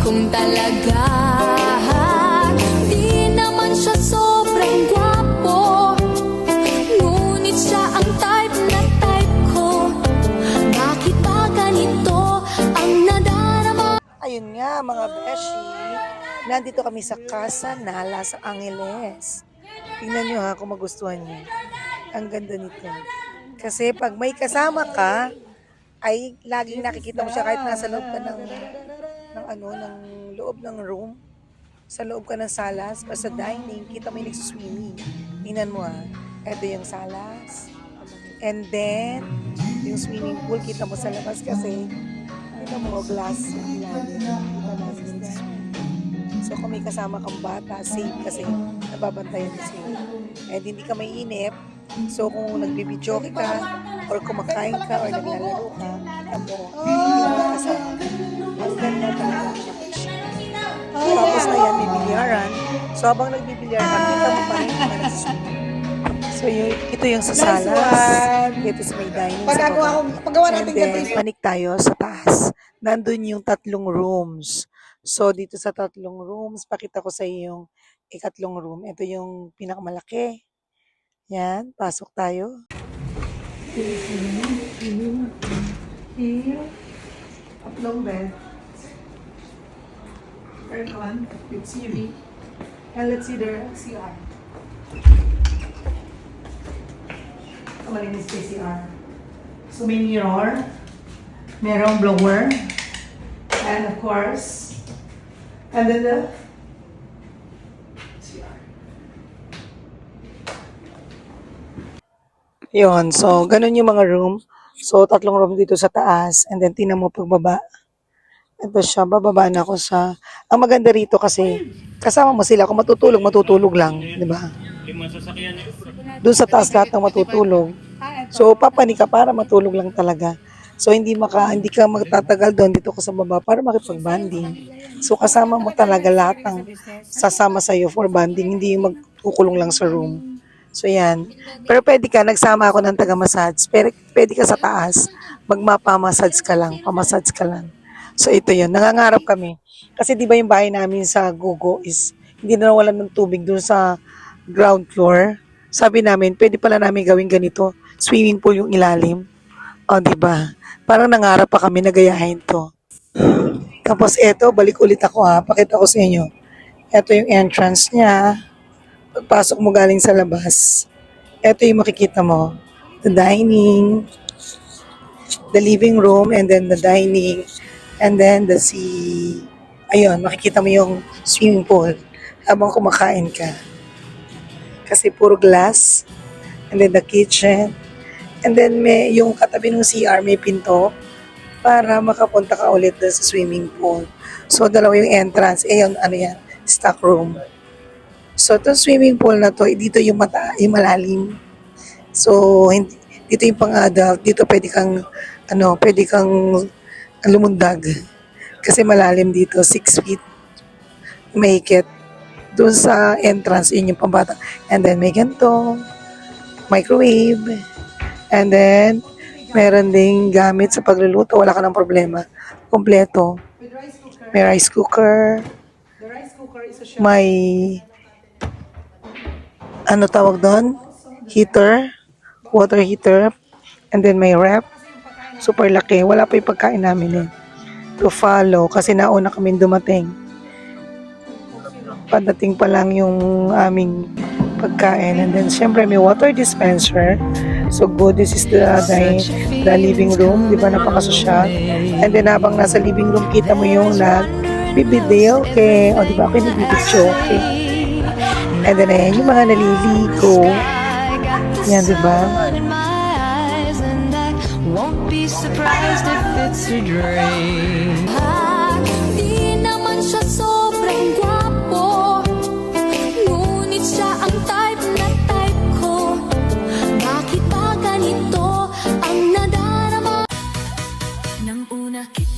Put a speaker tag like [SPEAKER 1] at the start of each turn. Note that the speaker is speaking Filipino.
[SPEAKER 1] kung talaga. Di naman siya sobrang gwapo, ngunit siya ang type na type ko. Bakit ba ganito ang nadarama?
[SPEAKER 2] Ayun nga mga beshi, nandito kami sa Casa Nala sa Angeles. Tingnan nyo ha kung magustuhan nyo. Ang ganda nito. Kasi pag may kasama ka, ay laging nakikita mo siya kahit nasa loob ka ng loob ng room, sa loob ka ng salas, o sa dining, kita mo yung nagsuswimming. Tingnan mo ha. Ito yung salas. And then, yung swimming pool, kita mo sa labas kasi ito mo, glass yung ilalim. Kita natin yung swim. So kung may kasama kang bata, safe kasi nababantayan mo sila. And hindi ka mainip. So kung nagbibidyoke ka, or kumakain ka, or naglalaro ka, kita mo, hindi mo kasama. Ang ganda talaga. Tapos ayan, may bilyaran. So habang nagbibilyar ka, kita mo pa rin na nagsiswimming. So ito yung sa salas, ito sa may dining sa baba. And then, panik tayo sa taas. Nandun yung 3 rooms. So dito sa 3 rooms, pakita ko sa iyo yung ikatlong room. Ito yung pinakamalaki. Yan, pasok tayo. Tatlong bed. Aircon with TV. And let's see the CR. Malinis kay CR. So may mirror, merong blower, and of course, and then the CR. Yun, so ganun yung mga room. So 3 room dito sa taas, and then tingnan mo pagbaba. Ito siya, bababa na ako sa... Ang maganda rito kasi, kasama mo sila, kung matutulog lang, di ba? Doon sa taas lahat ng matutulog. So, papani ka para matulog lang talaga. So, hindi ka magtatagal doon dito ka sa baba para makipag-banding. So, kasama mo talaga lahat ng sasama sa'yo for banding, hindi yung magkukulong lang sa room. So, yan. Pero pwede ka, nagsama ako ng taga-massage. Pero pwede ka sa taas, magmapamassage ka lang, pamassage ka lang. So, ito yun. Nangangarap kami. Kasi di ba yung bahay namin sa Gugo is hindi na nawalan ng tubig doon sa ground floor. Sabi namin, pwede pala namin gawin ganito. Swimming pool yung ilalim. O, di ba? Parang nangarap pa kami na gayahin to. Tapos eto, balik ulit ako ha. Pakita ko sa inyo. Ito yung entrance niya. Pagpasok mo galing sa labas. Ito yung makikita mo. The dining, the living room, and then the dining, and then the sea. Ayun, makikita mo yung swimming pool habang kumakain ka. Kasi puro glass. And then the kitchen. And then may yung katabi ng CR may pinto para makapunta ka ulit doon sa swimming pool. So dalawa yung entrance. Ayun, ano yan? Stock room. So itong swimming pool na to, dito yung malalim. So dito yung pang-adult. Dito pwede kang lumundag. Kasi malalim dito, 6 feet. Mahigit. Doon sa entrance, yun yung pambata. And then may ganito, microwave. And then, meron ding gamit sa pagluluto. Wala ka ng problema. Kompleto. May rice cooker. May, ano tawag doon? Heater. Water heater. And then may ref. Super laki. Wala pa yung pagkain namin eh. To follow. Kasi nauna kami dumating. Padating pa lang yung aming pagkain. And then, syempre, may water dispenser. So, good. This is the living room. Di ba? Napakasosyal. And then, habang nasa living room, kita mo yung nagbibideo. Okay. O, di ba? Ako yung nagbibideo. Okay. And then, ayan, yung mga naliligo. Yan, di ba?
[SPEAKER 1] Won't be surprised if it's a dream. Di naman siya sobrang gwapo, ngunit siya ang type na type ko. Bakit ba ganito ang nadarama? Nang una kita